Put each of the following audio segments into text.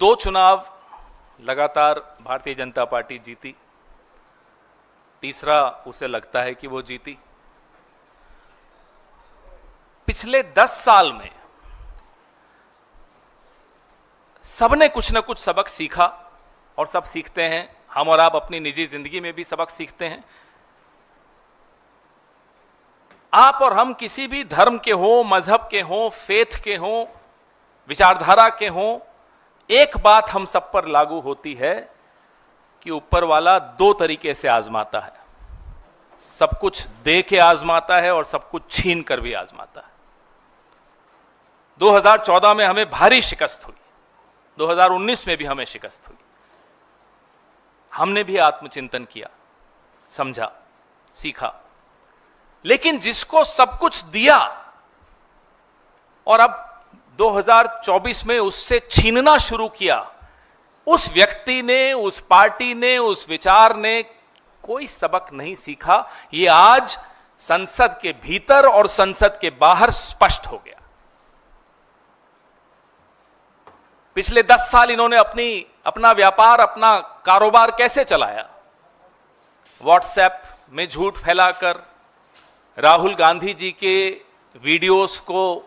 दो चुनाव लगातार भारतीय जनता पार्टी जीती, तीसरा उसे लगता है कि वो जीती। पिछले 10 साल में सबने कुछ ना कुछ सबक सीखा और सब सीखते हैं। हम और आप अपनी निजी जिंदगी में भी सबक सीखते हैं। आप और हम किसी भी धर्म के हों, मजहब के हों, फेथ के हों, विचारधारा के हों, एक बात हम सब पर लागू होती है कि ऊपर वाला दो तरीके से आजमाता है। सब कुछ दे के आजमाता है और सब कुछ छीन कर भी आजमाता है। 2014 में हमें भारी शिकस्त हुई, 2019 में भी हमें शिकस्त हुई। हमने भी आत्मचिंतन किया, समझा, सीखा। लेकिन जिसको सब कुछ दिया और अब 2024 में उससे छीनना शुरू किया, उस व्यक्ति ने, उस पार्टी ने, उस विचार ने कोई सबक नहीं सीखा। यह आज संसद के भीतर और संसद के बाहर स्पष्ट हो गया। पिछले 10 साल इन्होंने अपना व्यापार, अपना कारोबार कैसे चलाया? व्हाट्सएप में झूठ फैलाकर, राहुल गांधी जी के वीडियोस को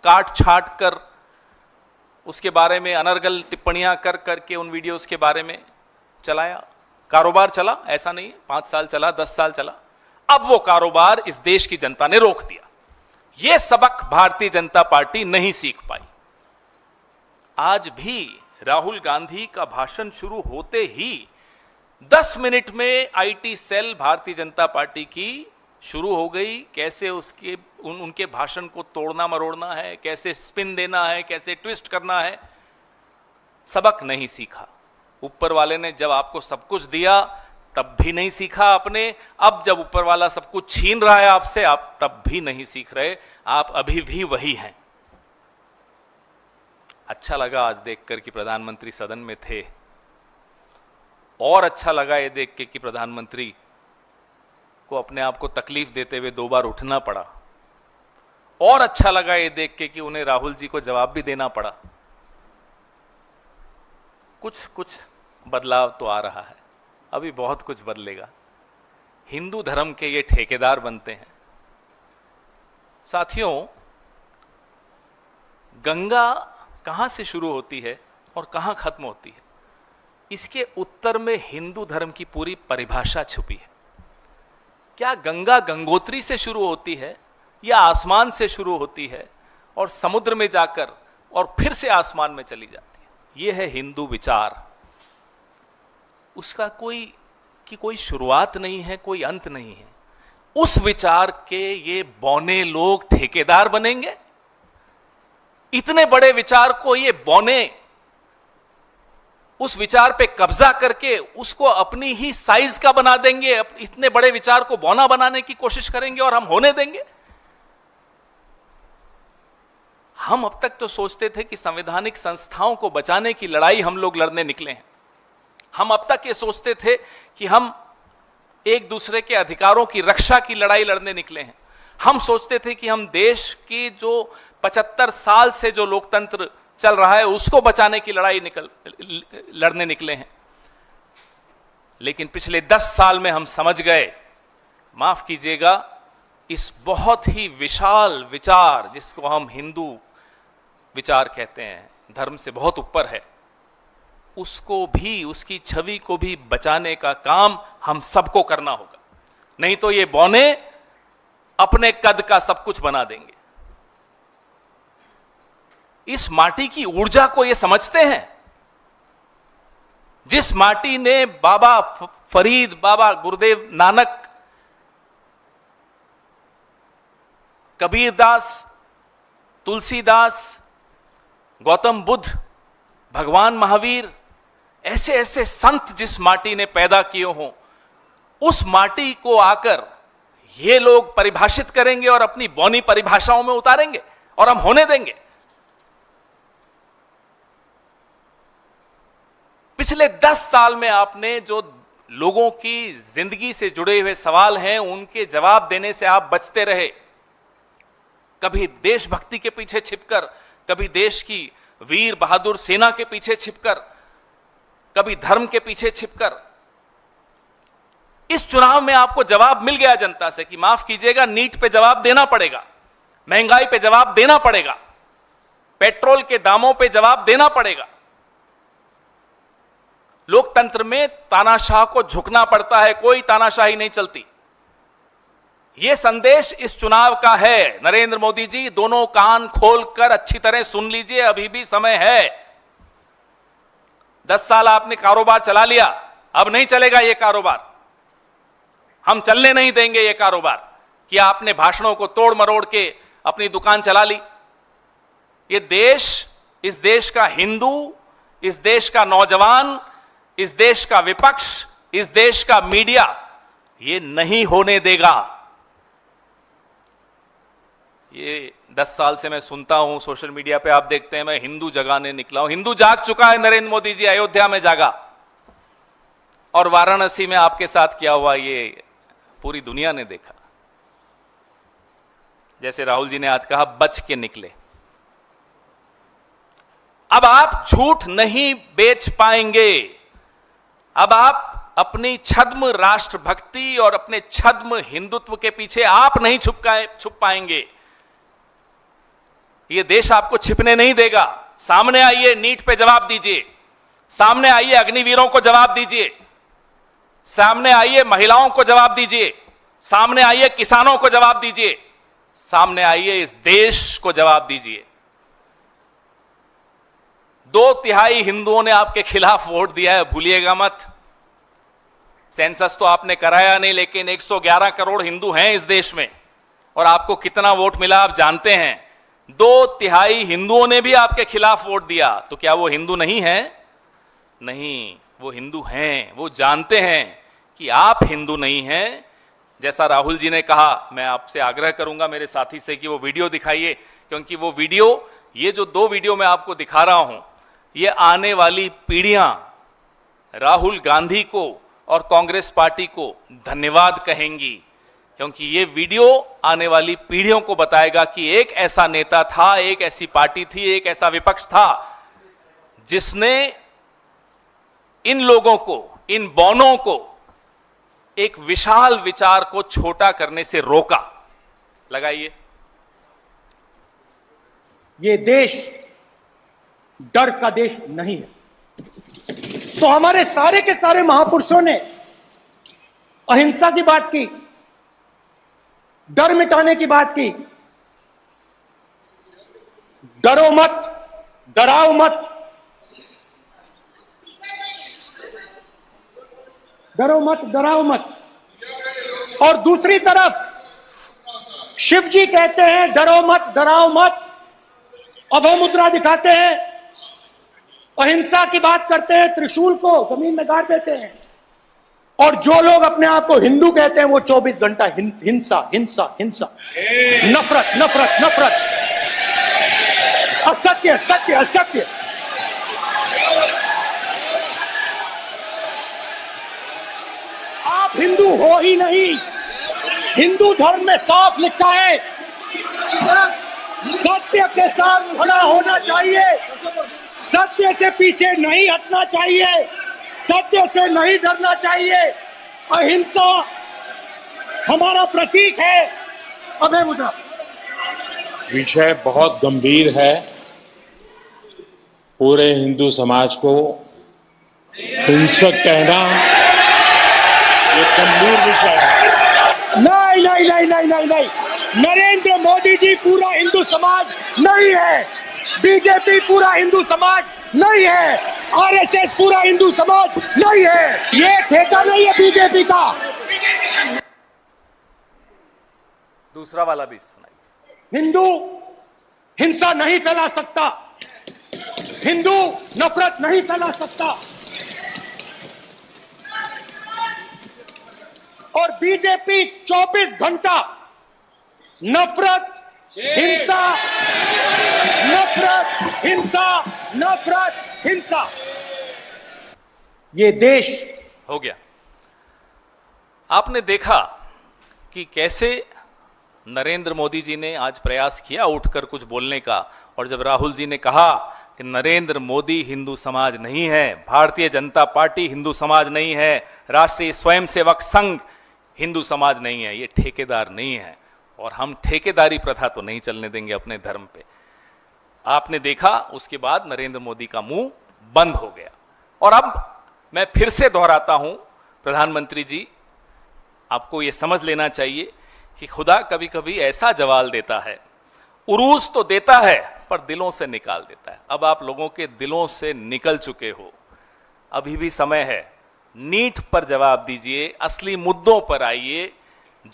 काट छाट कर, उसके बारे में अनर्गल टिप्पणियां कर करके उन वीडियोस के बारे में चलाया। कारोबार चला, ऐसा नहीं है, 5 साल चला, 10 साल चला। अब वो कारोबार इस देश की जनता ने रोक दिया। ये सबक भारतीय जनता पार्टी नहीं सीख पाई। आज भी राहुल गांधी का भाषण शुरू होते ही 10 मिनट में IT cell Bharatiya Janata party की शुरू हो गई। कैसे उनके भाषण को तोड़ना मरोड़ना है, कैसे स्पिन देना है, कैसे ट्विस्ट करना है, सबक नहीं सीखा। ऊपर वाले ने जब आपको सब कुछ दिया तब भी नहीं सीखा आपने। अब जब ऊपर वाला सब कुछ छीन रहा है आपसे, आप तब भी नहीं सीख रहे। आप अभी भी वही हैं। अच्छा लगा आज देखकर कि प्रधानमंत्री सदन में थे, और अच्छा लगा ये देख के कि प्रधानमंत्री को अपने आप को तकलीफ देते हुए 2 बार उठना पड़ा, और अच्छा लगा ये देख के कि उन्हें राहुल जी को जवाब भी देना पड़ा। कुछ बदलाव तो आ रहा है, अभी बहुत कुछ बदलेगा। हिंदू धर्म के ये ठेकेदार बनते हैं। साथियों, गंगा कहां से शुरू होती है और कहां खत्म होती है, इसके उत्तर में हिंदू धर्म की पूरी परिभाषा छुपी है। क्या गंगा गंगोत्री से शुरू होती है या आसमान से शुरू होती है और समुद्र में जाकर और फिर से आसमान में चली जाती है? यह है हिंदू विचार। उसका कोई शुरुआत नहीं है, कोई अंत नहीं है। उस विचार के ये बौने लोग ठेकेदार बनेंगे। इतने बड़े विचार को ये बौने उस विचार पे कब्जा करके उसको अपनी ही साइज का बना देंगे। इतने बड़े विचार को बौना बनाने की कोशिश करेंगे और हम होने देंगे? हम अब तक तो सोचते थे कि संवैधानिक संस्थाओं को बचाने की लड़ाई हम लोग लड़ने निकले हैं। हम अब तक ये सोचते थे कि हम एक दूसरे के अधिकारों की रक्षा की लड़ाई लड़ने निकले हैं। हम सोचते थे कि हम देश की जो 75 साल से जो लोकतंत्र चल रहा है उसको बचाने की लड़ाई लड़ने निकले हैं। लेकिन पिछले 10 साल में हम समझ गए, माफ कीजिएगा, इस बहुत ही विशाल विचार जिसको हम हिंदू विचार कहते हैं, धर्म से बहुत ऊपर है, उसको भी, उसकी छवि को भी बचाने का काम हम सबको करना होगा। नहीं तो ये बौने अपने कद का सब कुछ बना देंगे। इस माटी की ऊर्जा को ये समझते हैं। जिस माटी ने बाबा फरीद, बाबा गुरुदेव नानक, कबीरदास, तुलसीदास, गौतम बुद्ध, भगवान महावीर, ऐसे ऐसे संत जिस माटी ने पैदा किए हों, उस माटी को आकर ये लोग परिभाषित करेंगे और अपनी बौनी परिभाषाओं में उतारेंगे और हम होने देंगे। पिछले 10 साल में आपने जो लोगों की जिंदगी से जुड़े हुए सवाल हैं उनके जवाब देने से आप बचते रहे। कभी देशभक्ति के पीछे छिपकर, कभी देश की वीर बहादुर सेना के पीछे छिपकर, कभी धर्म के पीछे छिपकर। इस चुनाव में आपको जवाब मिल गया जनता से कि माफ कीजिएगा, नीट पे जवाब देना पड़ेगा, महंगाई पे जवाब देना पड़ेगा, पेट्रोल के दामों पे जवाब देना पड़ेगा। लोकतंत्र में तानाशाह को झुकना पड़ता है, कोई तानाशाही नहीं चलती। यह संदेश इस चुनाव का है। नरेंद्र मोदी जी, दोनों कान खोलकर अच्छी तरह सुन लीजिए, अभी भी समय है। 10 साल आपने कारोबार चला लिया, अब नहीं चलेगा यह कारोबार। हम चलने नहीं देंगे यह कारोबार कि आपने भाषणों को तोड़ मरोड़ के अपनी दुकान चला ली। यह देश, इस देश का हिंदू, इस देश का नौजवान, इस देश का विपक्ष, इस देश का मीडिया ये नहीं होने देगा। ये 10 साल से मैं सुनता हूं, सोशल मीडिया पे आप देखते हैं, मैं हिंदू जगाने निकला हूं। हिंदू जाग चुका है नरेंद्र मोदी जी, अयोध्या में जागा, और वाराणसी में आपके साथ क्या हुआ ये पूरी दुनिया ने देखा। जैसे राहुल जी ने आज कहा, बच के निकले। अब आप झूठ नहीं बेच पाएंगे। अब आप अपनी छद्म राष्ट्रभक्ति और अपने छद्म हिंदुत्व के पीछे आप नहीं छुप पाएंगे। यह देश आपको छिपने नहीं देगा। सामने आइए, नीट पे जवाब दीजिए। सामने आइए, अग्निवीरों को जवाब दीजिए। सामने आइए, महिलाओं को जवाब दीजिए। सामने आइए, किसानों को जवाब दीजिए। सामने आइए, इस देश को जवाब दीजिए। 2/3 हिंदुओं ने आपके खिलाफ वोट दिया है, भूलिएगा मत। सेंसस तो आपने कराया नहीं, लेकिन 111 करोड़ हिंदू हैं इस देश में, और आपको कितना वोट मिला आप जानते हैं। 2/3 हिंदुओं ने भी आपके खिलाफ वोट दिया, तो क्या वो हिंदू नहीं है? नहीं, वो हिंदू हैं। वो जानते हैं कि आप हिंदू नहीं हैं। जैसा राहुल जी ने कहा, मैं आपसे आग्रह करूंगा मेरे साथी से कि वो वीडियो दिखाइए, क्योंकि वो वीडियो, ये जो 2 वीडियो मैं आपको दिखा रहा हूं, ये आने वाली पीढ़ियां राहुल गांधी को और कांग्रेस पार्टी को धन्यवाद कहेंगी, क्योंकि ये वीडियो आने वाली पीढ़ियों को बताएगा कि एक ऐसा नेता था, एक ऐसी पार्टी थी, एक ऐसा विपक्ष था जिसने इन लोगों को, इन बौनों को एक विशाल विचार को छोटा करने से रोका। लगाइए। ये देश डर का देश नहीं है। तो हमारे सारे के सारे महापुरुषों ने अहिंसा की बात की, डर मिटाने की बात की। डरो मत, डराओ मत, डरो मत, डराओ मत। और दूसरी तरफ शिव जी कहते हैं डरो मत, डराओ मत, अभय मुद्रा दिखाते हैं, अहिंसा की बात करते हैं, त्रिशूल को जमीन में गाड़ देते हैं। और जो लोग अपने आप को हिंदू कहते हैं वो 24 घंटा हिंसा हिंसा हिंसा, नफरत नफरत नफरत, असत्य सत्य असत्य। आप हिंदू हो ही नहीं। हिंदू धर्म में साफ लिखा है, सत्य के साथ खड़ा होना चाहिए, सत्य से पीछे नहीं हटना चाहिए, सत्य से नहीं डरना चाहिए। अहिंसा हमारा प्रतीक है। अभय मुद्रा। विषय बहुत गंभीर है। पूरे हिंदू समाज को हिंसक कहना ये गंभीर विषय है। नहीं नहीं नहीं नहीं नहीं नहीं, नरेंद्र मोदी जी पूरा हिंदू समाज नहीं है, बीजेपी पूरा हिंदू समाज नहीं है, आरएसएस पूरा हिंदू समाज नहीं है। ये ठेका नहीं है बीजेपी का। दूसरा वाला भी सुनाइए। हिंदू हिंसा नहीं फैला सकता, हिंदू नफरत नहीं फैला सकता, और बीजेपी 24 घंटा नफरत हिंसा नफरत हिंसा नफरत हिंसा। ये देश हो गया। आपने देखा कि कैसे नरेंद्र मोदी जी ने आज प्रयास किया उठकर कुछ बोलने का, और जब राहुल जी ने कहा कि नरेंद्र मोदी हिंदू समाज नहीं है, भारतीय जनता पार्टी हिंदू समाज नहीं है, राष्ट्रीय स्वयंसेवक संघ हिंदू समाज नहीं है, ये ठेकेदार नहीं है। और हम ठेकेदारी प्रथा तो नहीं चलने देंगे अपने धर्म पे। आपने देखा उसके बाद नरेंद्र मोदी का मुंह बंद हो गया। और अब मैं फिर से दोहराता हूं, प्रधानमंत्री जी, आपको यह समझ लेना चाहिए कि खुदा कभी कभी ऐसा जवाल देता है, उरूस तो देता है पर दिलों से निकाल देता है। अब आप लोगों के दिलों से निकल चुके हो, अभी भी समय है। नीट पर जवाब दीजिए, असली मुद्दों पर आइए।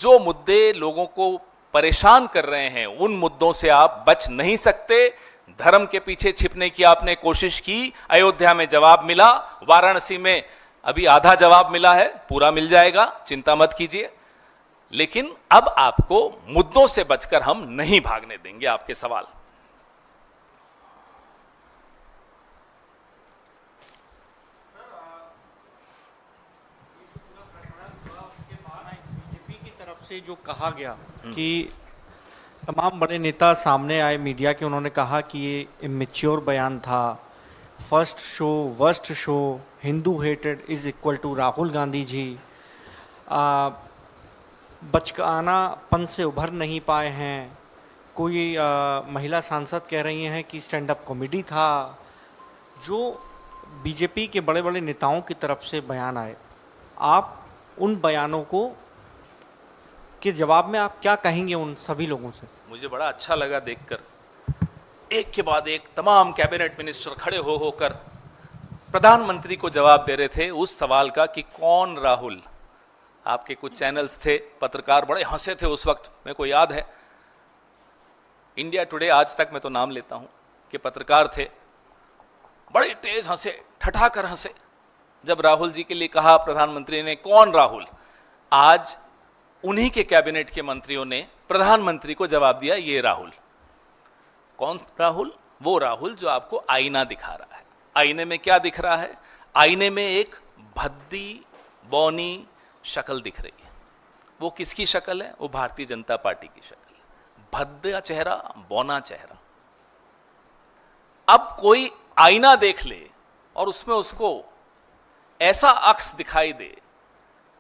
जो मुद्दे लोगों को परेशान कर रहे हैं उन मुद्दों से आप बच नहीं सकते। धर्म के पीछे छिपने की आपने कोशिश की, अयोध्या में जवाब मिला, वाराणसी में अभी आधा जवाब मिला है, पूरा मिल जाएगा, चिंता मत कीजिए। लेकिन अब आपको मुद्दों से बचकर हम नहीं भागने देंगे आपके सवाल। बीजेपी की तरफ से जो कहा गया कि तमाम बड़े नेता सामने आए मीडिया के, उन्होंने कहा कि ये इमेच्योर बयान था, first show worst show, Hindu hated is equal to Rahul Gandhi ji, बचकानापन से उभर नहीं पाए हैं। कोई महिला सांसद कह रही हैं कि स्टैंड अप कॉमेडी था। जो बीजेपी के बड़े बड़े नेताओं की तरफ से बयान आए, आप उन बयानों को के जवाब में आप क्या कहेंगे उन सभी लोगों से? मुझे बड़ा अच्छा लगा देखकर, एक के बाद एक तमाम कैबिनेट मिनिस्टर खड़े हो होकर प्रधानमंत्री को जवाब दे रहे थे उस सवाल का कि कौन राहुल। आपके कुछ चैनल्स थे, पत्रकार बड़े हंसे थे उस वक्त, मेरे को याद है। इंडिया टुडे, आज तक मैं तो नाम लेता हूं, कि पत्रकार थे, बड़े तेज हंसे, ठठाकर हंसे जब राहुल जी के लिए कहा प्रधानमंत्री ने कौन राहुल। आज उन्हीं के कैबिनेट के मंत्रियों ने प्रधानमंत्री को जवाब दिया ये राहुल। कौन राहुल? वो राहुल जो आपको आईना दिखा रहा है। आईने में क्या दिख रहा है? आईने में एक भद्दी बौनी शक्ल दिख रही है। वो किसकी शक्ल है? वो भारतीय जनता पार्टी की शक्ल है। भद्दा चेहरा, बौना चेहरा। अब कोई आईना देख ले और उसमें उसको ऐसा अक्स दिखाई दे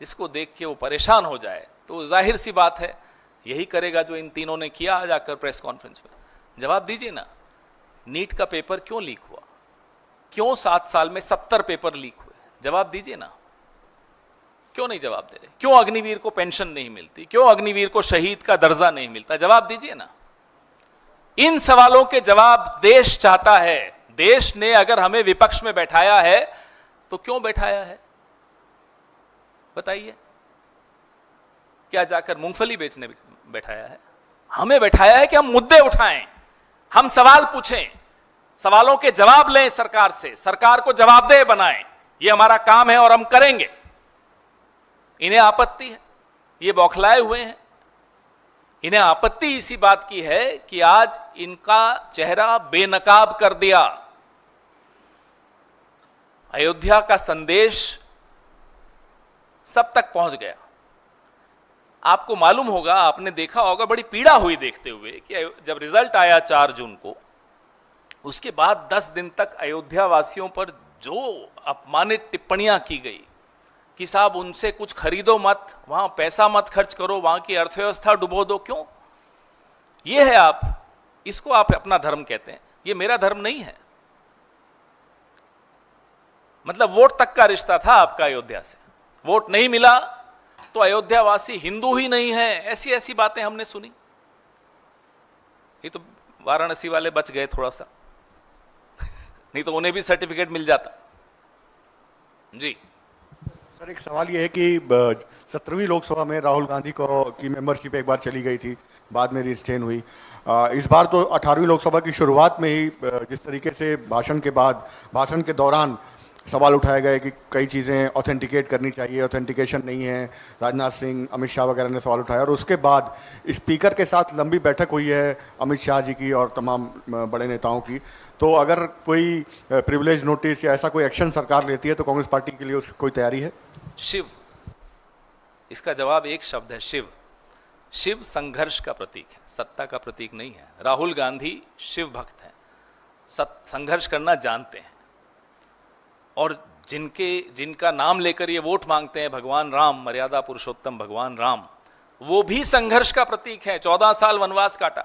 जिसको देख के वो परेशान हो जाए, तो जाहिर सी बात है यही करेगा जो इन तीनों ने किया आज आकर प्रेस कॉन्फ्रेंस में। जवाब दीजिए ना, नीट का पेपर क्यों लीक हुआ? क्यों 7 साल में 70 पेपर लीक हुए? जवाब दीजिए ना, क्यों नहीं जवाब दे रहे? क्यों अग्निवीर को पेंशन नहीं मिलती? क्यों अग्निवीर को शहीद का दर्जा नहीं मिलता? जवाब दीजिए ना। इन सवालों के जवाब देश चाहता है। देश ने अगर हमें विपक्ष में बैठाया है तो क्यों बैठाया है बताइए? क्या जाकर मूंगफली बेचने बैठाया है? हमें बैठाया है कि हम मुद्दे उठाएं, हम सवाल पूछें, सवालों के जवाब लें सरकार से, सरकार को जवाबदेह बनाएं। ये हमारा काम है और हम करेंगे। इन्हें आपत्ति है, ये बौखलाए हुए हैं। इन्हें आपत्ति इसी बात की है कि आज इनका चेहरा बेनकाब कर दिया। अयोध्या का संदेश सब तक पहुंच गया। आपको मालूम होगा, आपने देखा होगा, बड़ी पीड़ा हुई देखते हुए कि जब रिजल्ट आया 4 जून को, उसके बाद 10 दिन तक अयोध्या वासियों पर जो अपमानित टिप्पणियां की गई कि साहब उनसे कुछ खरीदो मत, वहां पैसा मत खर्च करो, वहां की अर्थव्यवस्था डुबो दो। क्यों? ये है आप, इसको आप अपना धर्म कहते हैं। ये मेरा धर्म नहीं है। मतलब वोट तक का रिश्ता था आपका अयोध्या से, वोट नहीं मिला तो अयोध्या वासी हिंदू ही नहीं है, ऐसी ऐसी बातें हमने सुनी। ये तो वाराणसी वाले बच गए थोड़ा सा, नहीं तो उन्हें भी सर्टिफिकेट मिल जाता। जी सर, एक सवाल ये है कि 17वीं लोकसभा में राहुल गांधी की मेंबरशिप एक बार चली गई थी, बाद में रिस्टेन हुई। इस बार तो 18वीं लोकसभा की शुरुआत में ही जिस तरीके से भाषण के दौरान सवाल उठाए गए कि कई चीज़ें ऑथेंटिकेट करनी चाहिए, ऑथेंटिकेशन नहीं है, राजनाथ सिंह, अमित शाह वगैरह ने सवाल उठाया, और उसके बाद स्पीकर के साथ लंबी बैठक हुई है अमित शाह जी की और तमाम बड़े नेताओं की। तो अगर कोई प्रिविलेज नोटिस या ऐसा कोई एक्शन सरकार लेती है तो कांग्रेस पार्टी के लिए उसकी कोई तैयारी है? शिव, इसका जवाब एक शब्द है, शिव। शिव संघर्ष का प्रतीक है, सत्ता का प्रतीक नहीं है। राहुल गांधी शिव भक्त हैं, संघर्ष करना जानते हैं, और जिनका नाम लेकर ये वोट मांगते हैं, भगवान राम, मर्यादा पुरुषोत्तम भगवान राम, वो भी संघर्ष का प्रतीक है। 14 साल वनवास काटा।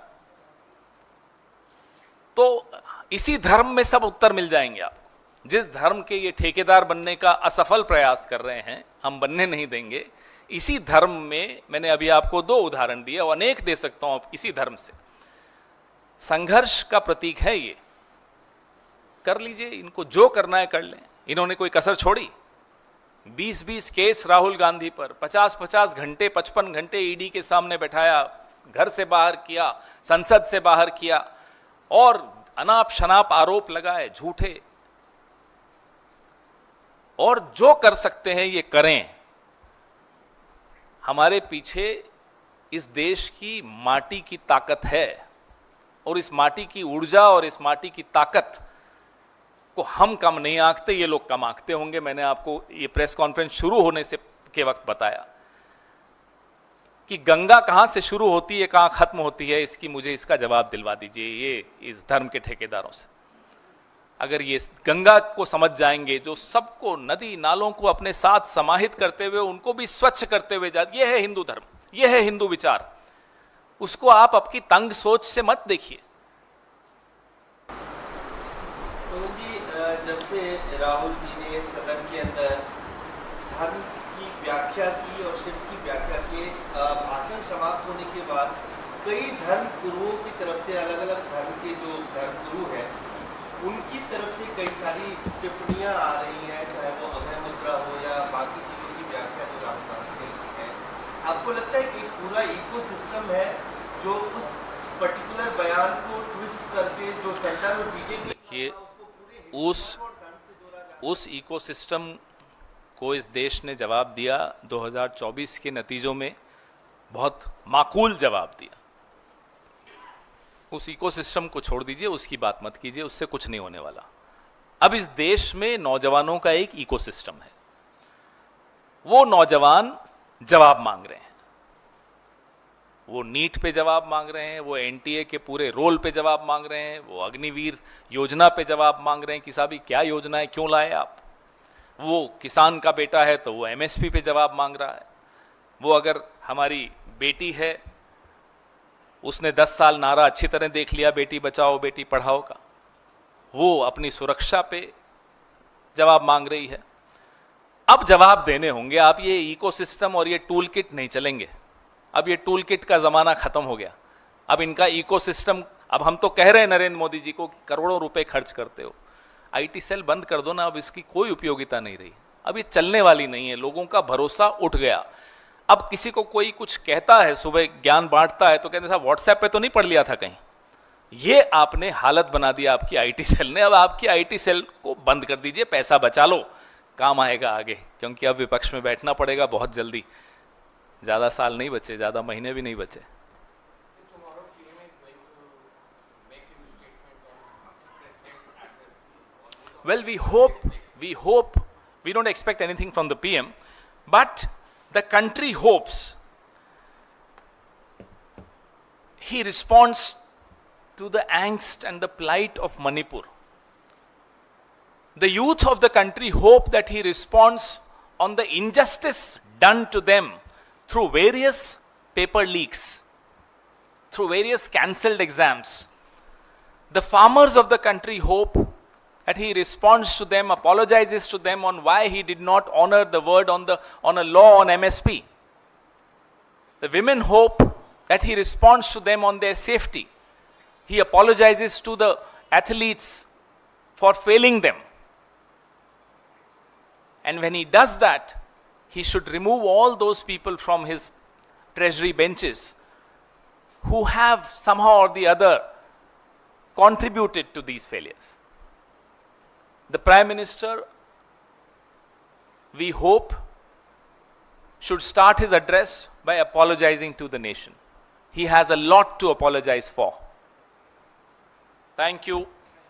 तो इसी धर्म में सब उत्तर मिल जाएंगे आपको। जिस धर्म के ये ठेकेदार बनने का असफल प्रयास कर रहे हैं, हम बनने नहीं देंगे। इसी धर्म में मैंने अभी आपको 2 उदाहरण दिए और अनेक दे सकता हूं इसी धर्म से। संघर्ष का प्रतीक है ये। कर लीजिए, इनको जो करना है कर लें। इन्होंने कोई कसर छोड़ी? 20-20 केस राहुल गांधी पर, 50-50 घंटे 55 घंटे ईडी के सामने बैठाया, घर से बाहर किया, संसद से बाहर किया, और अनाप शनाप आरोप लगाए झूठे। और जो कर सकते हैं ये करें। हमारे पीछे इस देश की माटी की ताकत है, और इस माटी की ऊर्जा और इस माटी की ताकत को हम कम नहीं आंकते, ये लोग कम आंकते होंगे। मैंने आपको ये प्रेस कॉन्फ्रेंस शुरू होने से के वक्त बताया कि गंगा कहां से शुरू होती है, कहां खत्म होती है, मुझे इसका जवाब दिलवा दीजिए ये इस धर्म के ठेकेदारों से। अगर ये गंगा को समझ जाएंगे, जो सबको, नदी नालों को अपने साथ समाहित करते हुए उनको भी स्वच्छ करते हुए ये है हिंदू धर्म, ये है हिंदू विचार। उसको आप आपकी तंग सोच से मत देखिए। जब से राहुल जी ने सदन के अंदर धर्म की व्याख्या की और शिव की व्याख्या के भाषण समाप्त होने के बाद कई धर्म गुरुओं की तरफ से, अलग अलग धर्म के जो धर्म गुरु हैं उनकी तरफ से कई सारी टिप्पणियां आ रही हैं, चाहे वो अभय मुद्रा हो या बाकी चीज़ों की व्याख्या जो राहुल गांधी ने की है। आपको लगता है कि एक पूरा इकोसिस्टम है जो उस पर्टिकुलर बयान को ट्विस्ट करके जो सेंटर में बीजेपी, देखिए उस इकोसिस्टम को इस देश ने जवाब दिया 2024 के नतीजों में, बहुत माकूल जवाब दिया। उस इकोसिस्टम को छोड़ दीजिए, उसकी बात मत कीजिए, उससे कुछ नहीं होने वाला। अब इस देश में नौजवानों का एक इकोसिस्टम है। वो नौजवान जवाब मांग रहे हैं। वो नीट पे जवाब मांग रहे हैं, वो एनटीए के पूरे रोल पे जवाब मांग रहे हैं, वो अग्निवीर योजना पे जवाब मांग रहे हैं कि साहब क्या योजना है, क्यों लाए आप। वो किसान का बेटा है तो वो एमएसपी पे जवाब मांग रहा है। वो अगर हमारी बेटी है, उसने 10 साल नारा अच्छी तरह देख लिया बेटी बचाओ बेटी पढ़ाओ का, वो अपनी सुरक्षा पे जवाब मांग रही है। अब जवाब देने होंगे। आप ये इकोसिस्टम और ये टूल किट नहीं चलेंगे। अब ये टूल किट का ज़माना ख़त्म हो गया। अब इनका इकोसिस्टम, अब हम तो कह रहे हैं नरेंद्र मोदी जी को कि करोड़ों रुपए खर्च करते हो, आईटी सेल बंद कर दो ना, अब इसकी कोई उपयोगिता नहीं रही। अब ये चलने वाली नहीं है। लोगों का भरोसा उठ गया। अब किसी को कोई कुछ कहता है, सुबह ज्ञान बांटता है तो कहते साहब व्हाट्सएप पे तो नहीं पढ़ लिया था कहीं। ये आपने हालत बना दिया आपकी आईटी सेल ने। अब आपकी आईटी सेल को बंद कर दीजिए, पैसा बचा लो, काम आएगा आगे, क्योंकि अब विपक्ष में बैठना पड़ेगा बहुत जल्दी। ज़्यादा साल नहीं बचे, ज़्यादा महीने भी नहीं बचे। Well, we hope, we don't expect anything from the PM, but the country hopes he responds to the angst and the plight of Manipur. The youth of the country hope that he responds on the injustice done to them through various paper leaks, through various cancelled exams. The farmers of the country hope that he responds to them, apologizes to them on why he did not honor the word on a law on MSP. The women hope that he responds to them on their safety. He apologizes to the athletes for failing them. And when he does that, he should remove all those people from his treasury benches who have somehow or the other contributed to these failures. The Prime Minister, we hope, should start his address by apologizing to the nation. He has a lot to apologize for. Thank you.